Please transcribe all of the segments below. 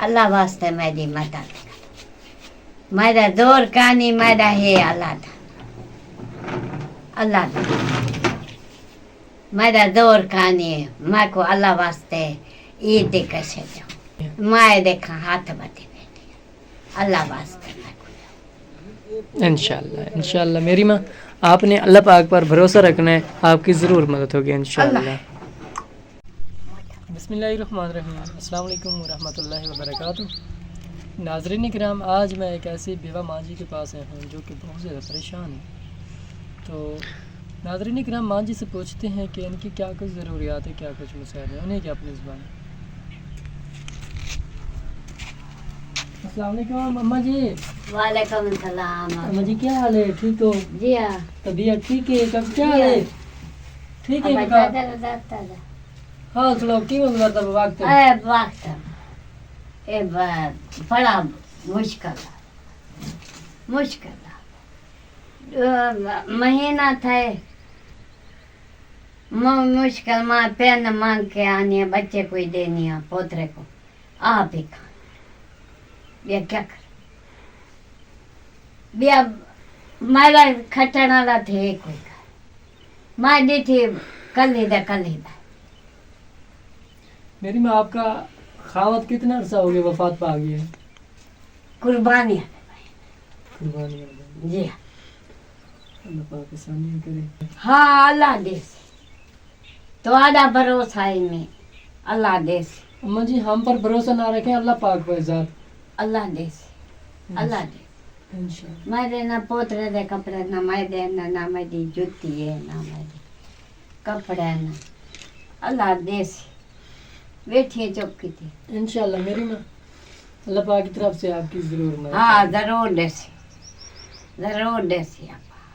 اللہ واسطے میری مدد کر، میرا دور کانی میرا ہے اللہ دا، اللہ دا میرا دور کانی ہے، میں کو اللہ واسطے عید کیسے دوں، میں دیکھا ہاتھ بٹے بیٹھی اللہ واسطے میں کو انشاءاللہ میری ماں، آپ نے اللہ پاک پر بھروسہ رکھنا ہے، آپ کی ضرور مدد ہوگی انشاءاللہ۔ بسم اللہ الرحمن الرحیم، السلام علیکم ورحمۃ اللہ وبرکاتہ۔ ناظرین کرام، آج میں ایک ایسی بیوہ ماں جی کے پاس آیا ہوں جو کہ بہت زیادہ پریشان ہے۔ تو ناظرین کرام، ماں جی سے پوچھتے ہیں کہ ان کی کیا کچھ ضروریات ہے، کیا کچھ مسائل ہیں، انہیں کیا اپنی زبان۔ السلام علیکم اماں جی۔ وعلیکم السلام۔ اماں جی کیا حال ہے؟ ٹھیک ہو؟ جی ہاں طبیعت ٹھیک ہے؟ کب کیا حال ہے؟ ٹھیک ہے ہاں تھوڑا کی مزہ وقت وقت بڑا مشکل مہینہ تھا مشکل، ماں پین مانگ کے آنی ہے، بچے کو ہی دینی ہے، پوترے کو آپ ہی کھانا، یہ کیا کر بیا میرا کھٹن والا تھے کوئی ماں دی تھی کل ہی دا میری ماں، آپ کا خاوت کتنا عرصہ ہو گیا وفات پا گئی ہے؟ قربانی قربانی جی اللہ پاک آسانی کرے۔ ہاں اللہ دے تو آدھا بھروسہ ہے میں اللہ دے اماں جی ہم پر بھروسہ نہ رکھیں، اللہ پاک پر ذات اللہ دے اللہ دے انشاءاللہ۔ میرے نہ پوترے دے کپڑے نہ میرے نہ میری جوتی ہے نہ میری کپڑے نہ اللہ دے بیٹھی چوکی تھی انشاءاللہ میری ماں، اللہ پاک کی طرف سے آپ کی ضرور مدد۔ ہاں ضرور دے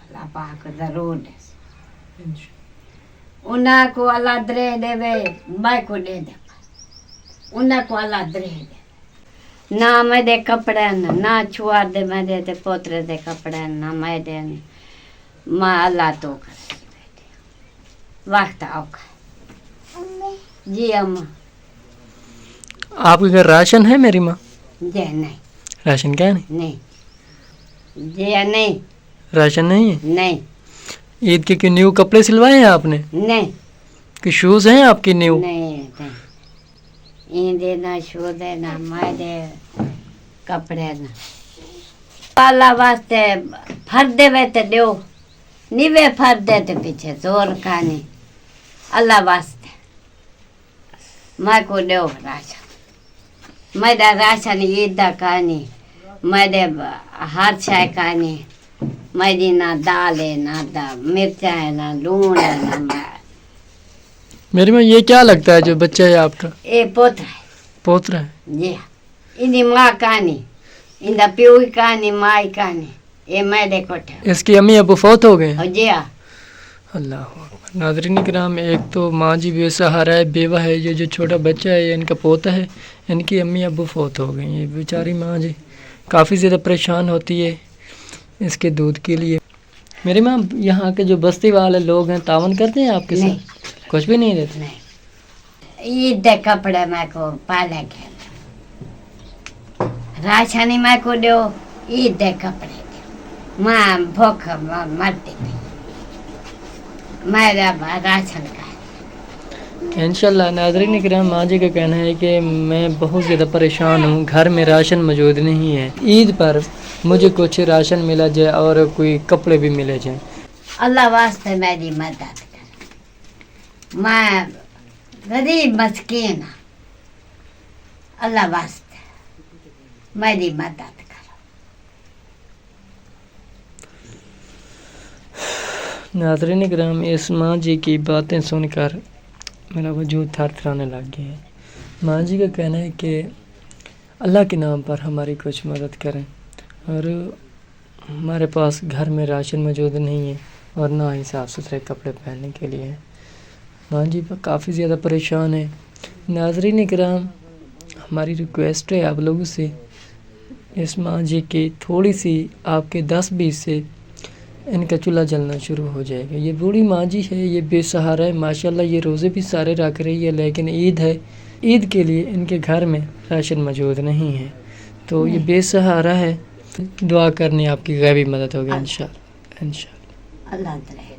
اللہ پاک ضرور دے انہاں کو اللہ درے دے میں کو دے دے انہاں کو اللہ درے دے نہ میرے کپڑے نہ چھوار دے میرے تے پوترے دے کپڑے نہ میرے ماں اللہ تو کرے وقت آؤ جی اماں۔ آپ کے گھر راشن ہے میری ماں؟ جی نہیں راشن کیا نہیں؟ نہیں جی نہیں راشن نہیں ہے؟ نہیں عید کے نیو کپڑے سلوائے ہیں آپ نے؟ نہیں کہ شوز ہیں آپ کی نیو؟ نہیں ایندے نہ شودے نہ میرے کپڑے نہ اللہ واسطے پھردے وے تے دیو نیوے پھردے تے پیچھے زور کانی اللہ واسطے میں کو دیو راشن میرا راشن عید دا کانی میرے ہر شے کانی میری نہ دال ہے نہ مرچا ہے نہ لون ہے نہ میری ماں، یہ کیا لگتا ہے جو بچہ ہے آپ کا؟ اے پوترا ہے پوترا ہے؟ جی اندی ماں کانی اندا پیو کانی ماں کانی اے میرے کوٹھے اس کی امی ابو فوت ہو گئے؟ جی ہاں اللہ اکبر۔ ناظرین کرام، ایک تو ماں جی بے سہارا ہے، بیوہ ہے، یہ جو چھوٹا بچہ ہے یہ ان کا پوتا ہے، ان کی امی ابو فوت ہو گئے۔ یہ بیچاری ماں جی کافی زیادہ پریشان ہوتی ہے اس کے دودھ کے لیے۔ میری ماں، یہاں کے جو بستی والے لوگ ہیں تعاون کرتے ہیں آپ کے ساتھ؟ کچھ بھی نہیں دیتے؟ نہیں عید دے کپڑے میں کو پالے گئے راشن میں کو دیو عید دے کپڑے دیو ماں بھوک مرتی تھی میرا راشن کا انشاءاللہ ناظرین کرام، ماں جی کا کہنا ہے کہ میں بہت زیادہ پریشان ہوں، گھر میں راشن موجود نہیں ہے، عید پر مجھے کچھ راشن ملا جائے اور کوئی کپڑے بھی ملے جائیں۔ اللہ واسطے میری مدد کر، میں غریب مسکین ہوں، اللہ واسطے میری مدد کرو۔ ناظرین کرام، اس ماں جی کی باتیں سن کر میرا وجود تھر تھرانے لگ گیا ہے۔ ماں جی کا کہنا ہے کہ اللہ کے نام پر ہماری کچھ مدد کریں، اور ہمارے پاس گھر میں راشن موجود نہیں ہے اور نہ ہی صاف ستھرے کپڑے پہننے کے لیے ہیں۔ ماں جی کافی زیادہ پریشان ہیں۔ ناظرین کرام، ہماری ریکویسٹ ہے آپ لوگوں سے، اس ماں جی کی تھوڑی سی آپ کے 10-20 سے ان کا چولہا جلنا شروع ہو جائے گا. یہ بوڑھی ماں جی ہے، یہ بے سہارا ہے ماشاءاللہ. یہ روزے بھی سارے رکھ رہی ہے، لیکن عید ہے، عید کے لیے ان کے گھر میں راشن موجود نہیں ہے، تو یہ بے سہارا ہے. دعا کرنی آپ کی غیبی مدد ہوگی انشاءاللہ. اللہ رہے.